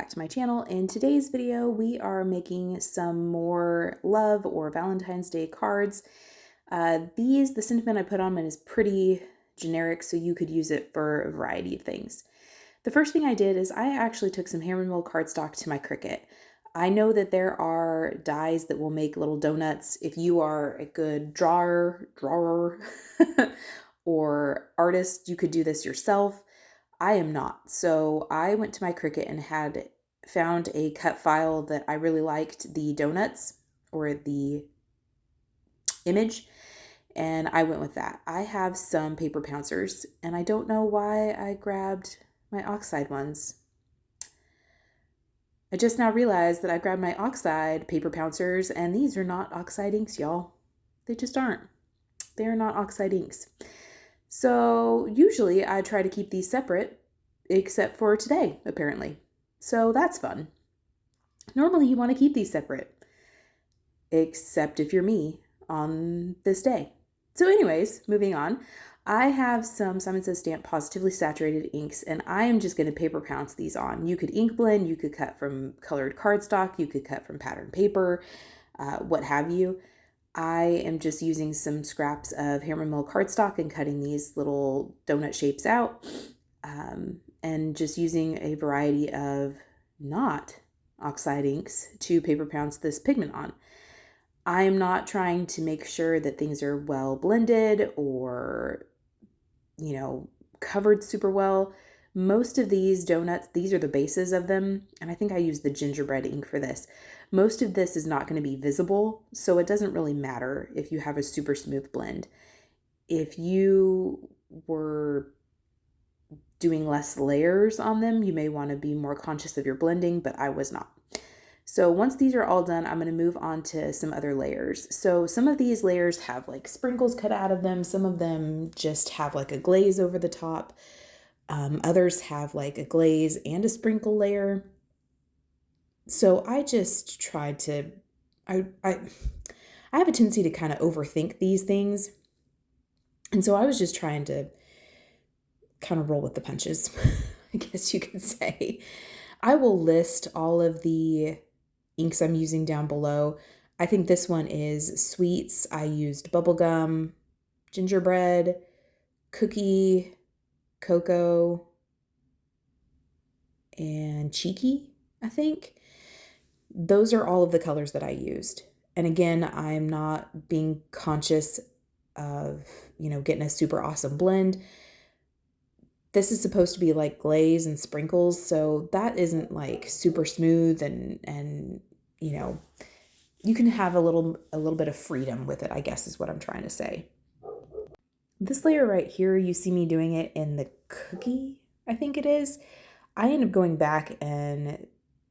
back to my channel. In today's video, we are making some more love or Valentine's Day cards. The sentiment I put on is pretty generic, so you could use it for a variety of things. The first thing I did is I actually took some HAMMERMILL cardstock to my Cricut. I know that there are dies that will make little donuts. If you are a good drawer, or artist, you could do this yourself. I am not. So I went to my Cricut and had found a cut file that I really liked, the donuts or the image, and I went with that. I have some paper pouncers, and I don't know why I grabbed my oxide ones. I just now realized that I grabbed my oxide paper pouncers, and these are not oxide inks, y'all. They just aren't. They're not oxide inks. So usually I try to keep these separate, except for today, apparently. So that's fun. Normally you want to keep these separate, except if you're me on this day. So anyways, moving on. I have some Simon Says Stamp Positively Saturated inks, and I am just going to paper pounce these on. You could ink blend, you could cut from colored cardstock, you could cut from pattern paper, what have you. I am just using some scraps of HAMMERMILL cardstock and cutting these little donut shapes out, and just using a variety of not oxide inks to paper pounce this pigment on. I am not trying to make sure that things are well blended or, covered super well. Most of these donuts, these are the bases of them, and I think I use the gingerbread ink for this. Most of this is not going to be visible, so it doesn't really matter if you have a super smooth blend. If you were doing less layers on them, you may want to be more conscious of your blending, but I was not. So once these are all done, I'm going to move on to some other layers. So some of these layers have like sprinkles cut out of them. Some of them just have like a glaze over the top. Others have like a glaze and a sprinkle layer. So I just tried to, I have a tendency to kind of overthink these things. And so I was just trying to kind of roll with the punches, I guess you could say. I will list all of the inks I'm using down below. I think this one is sweets. I used bubblegum, gingerbread, cookie, cocoa, and cheeky, I think. Those are all of the colors that I used. And again, I'm not being conscious of, getting a super awesome blend. This is supposed to be like glaze and sprinkles, so that isn't like super smooth and you can have a little bit of freedom with it, I guess is what I'm trying to say. This layer right here, you see me doing it in the cookie, I think it is. I end up going back and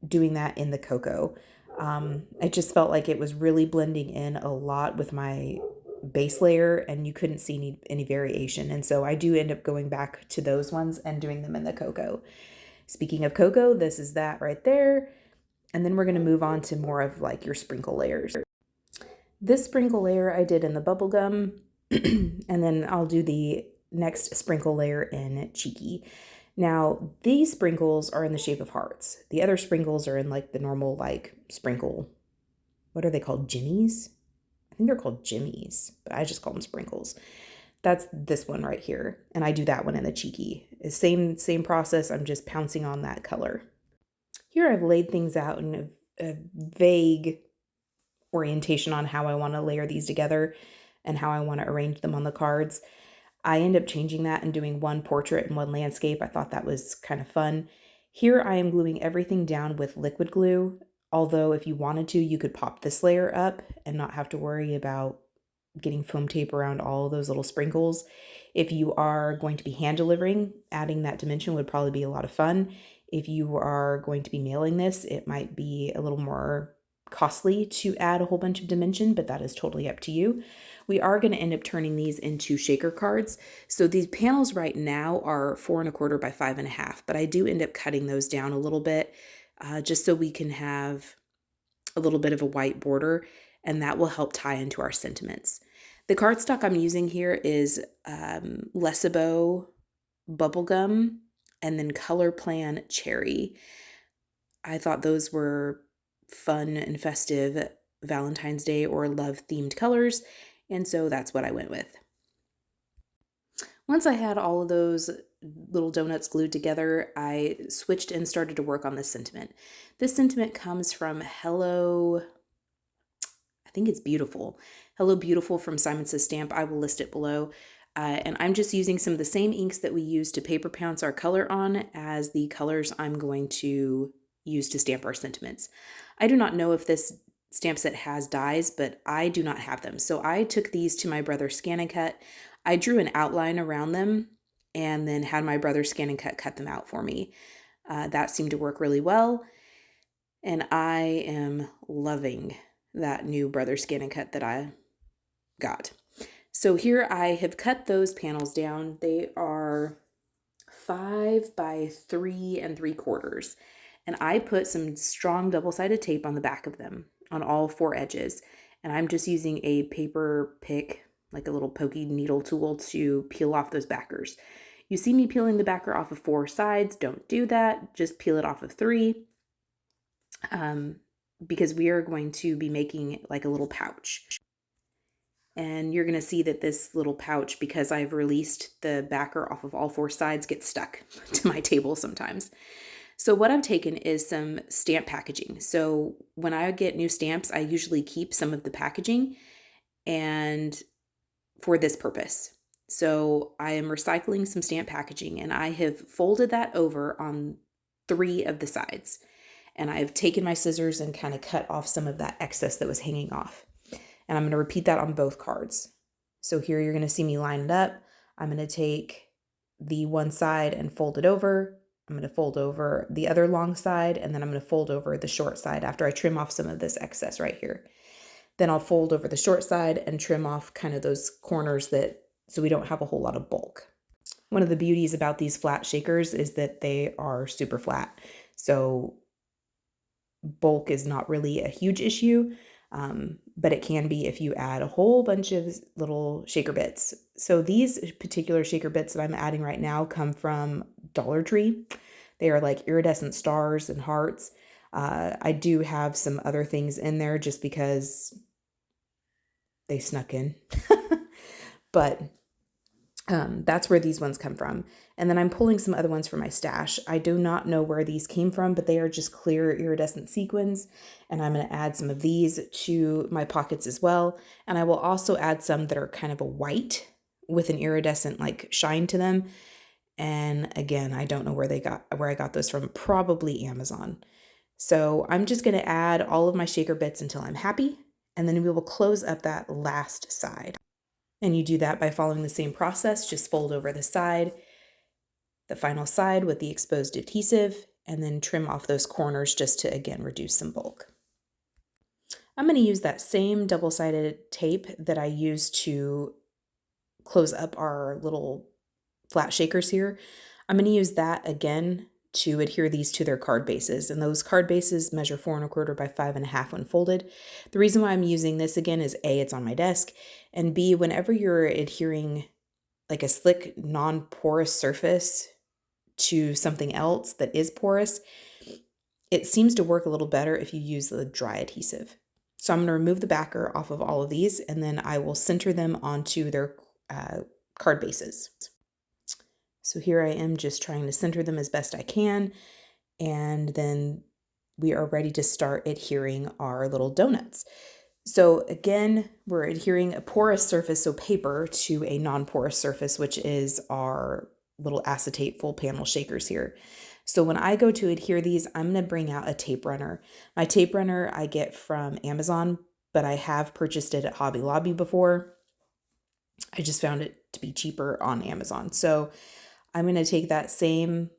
doing that in the cocoa. I just felt like it was really blending in a lot with my base layer, and you couldn't see any variation. And so I do end up going back to those ones and doing them in the cocoa. Speaking of cocoa, this is that right there. And then we're going to move on to more of like your sprinkle layers. This sprinkle layer I did in the bubblegum, and then I'll do the next sprinkle layer in cheeky. Now, these sprinkles are in the shape of hearts. The other sprinkles are in like the normal like sprinkle. What are they called? Jimmies? I think they're called jimmies, but I just call them sprinkles. That's this one right here. And I do that one in the cheeky. Same process. I'm just pouncing on that color. Here I've laid things out in a vague orientation on how I want to layer these together and how I want to arrange them on the cards. I end up changing that and doing one portrait and one landscape. I thought that was kind of fun. Here I am gluing everything down with liquid glue. Although if you wanted to, you could pop this layer up and not have to worry about getting foam tape around all of those little sprinkles. If you are going to be hand delivering, adding that dimension would probably be a lot of fun. If you are going to be mailing this, it might be a little more costly to add a whole bunch of dimension, but that is totally up to you. We are going to end up turning these into shaker cards. So these panels right now are 4 1/4 by 5 1/2, but I do end up cutting those down a little bit just so we can have a little bit of a white border, and that will help tie into our sentiments. The cardstock I'm using here is Lessebo bubblegum and then Colorplan cherry. I thought those were fun and festive Valentine's Day or love themed colors, and so that's what I went with. Once I had all of those little donuts glued together, I switched and started to work on this sentiment. This sentiment comes from Hello, I think it's Beautiful. Hello Beautiful from Simon Says Stamp. I will list it below. And I'm just using some of the same inks that we use to paper pounce our color on as the colors I'm going to use to stamp our sentiments. I do not know if this stamp set has dies, but I do not have them. So I took these to my brother Scan and Cut. I drew an outline around them and then had my brother Scan and cut them out for me. That seemed to work really well. And I am loving that new brother Scan and Cut that I got. So here I have cut those panels down. They are 5 by 3 3/4. And I put some strong double-sided tape on the back of them on all 4 edges. And I'm just using a paper pick, like a little pokey needle tool, to peel off those backers. You see me peeling the backer off of 4 sides. Don't do that. Just peel it off of 3. Because we are going to be making like a little pouch. And you're going to see that this little pouch, because I've released the backer off of all 4 sides, gets stuck to my table sometimes. So what I've taken is some stamp packaging. So when I get new stamps, I usually keep some of the packaging and for this purpose. So I am recycling some stamp packaging, and I have folded that over on 3 of the sides. And I've taken my scissors and kind of cut off some of that excess that was hanging off. And I'm going to repeat that on both cards. So here you're going to see me line it up. I'm going to take the one side and fold it over. I'm going to fold over the other long side, and then I'm going to fold over the short side after I trim off some of this excess right here. Then I'll fold over the short side and trim off kind of those corners so we don't have a whole lot of bulk. One of the beauties about these flat shakers is that they are super flat. So bulk is not really a huge issue, but it can be if you add a whole bunch of little shaker bits. So these particular shaker bits that I'm adding right now come from Dollar Tree. They are like iridescent stars and hearts. I do have some other things in there just because they snuck in. But that's where these ones come from. And then I'm pulling some other ones from my stash. I do not know where these came from, but they are just clear iridescent sequins. And I'm going to add some of these to my pockets as well. And I will also add some that are kind of a white with an iridescent like shine to them. And again, I don't know where I got those from, probably Amazon. So I'm just going to add all of my shaker bits until I'm happy. And then we will close up that last side. And you do that by following the same process. Just fold over the final side with the exposed adhesive, and then trim off those corners just to, again, reduce some bulk. I'm going to use that same double-sided tape that I used to close up our little flat shakers here. I'm going to use that again to adhere these to their card bases. And those card bases measure 4 1/4 by 5 1/2 when folded. The reason why I'm using this again is A, it's on my desk, and B, whenever you're adhering like a slick, non-porous surface to something else that is porous, it seems to work a little better if you use the dry adhesive. So I'm going to remove the backer off of all of these, and then I will center them onto their card bases. So here I am just trying to center them as best I can, and then we are ready to start adhering our little donuts. So again, we're adhering a porous surface, so paper, to a non-porous surface, which is our little acetate full panel shakers here. So when I go to adhere these, I'm going to bring out a tape runner. My tape runner I get from Amazon, but I have purchased it at Hobby Lobby before. I just found it to be cheaper on Amazon. So I'm going to take that same,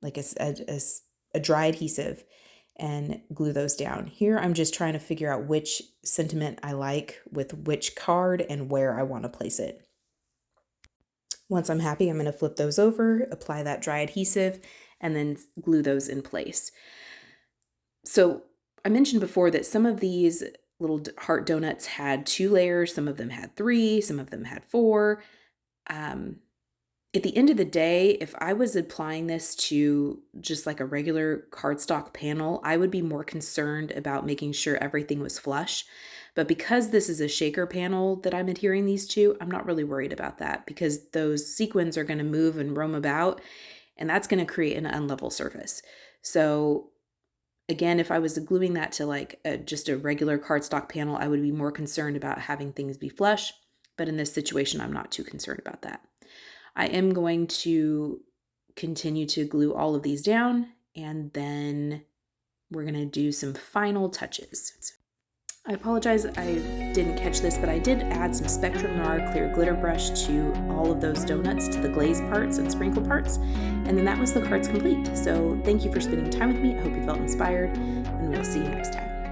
like a dry adhesive, and glue those down. Here I'm just trying to figure out which sentiment I like with which card and where I want to place it. Once I'm happy, I'm going to flip those over, apply that dry adhesive, and then glue those in place. So I mentioned before that some of these little heart donuts had 2 layers, some of them had 3, some of them had 4. At the end of the day, if I was applying this to just like a regular cardstock panel, I would be more concerned about making sure everything was flush. But because this is a shaker panel that I'm adhering these to, I'm not really worried about that because those sequins are going to move and roam about, and that's going to create an unlevel surface. So again, if I was gluing that to like just a regular cardstock panel, I would be more concerned about having things be flush. But in this situation, I'm not too concerned about that. I am going to continue to glue all of these down, and then we're going to do some final touches. I apologize I didn't catch this, but I did add some Spectrum Noir clear glitter brush to all of those donuts, to the glaze parts and sprinkle parts, and then that was the cards complete. So thank you for spending time with me. I hope you felt inspired, and we'll see you next time.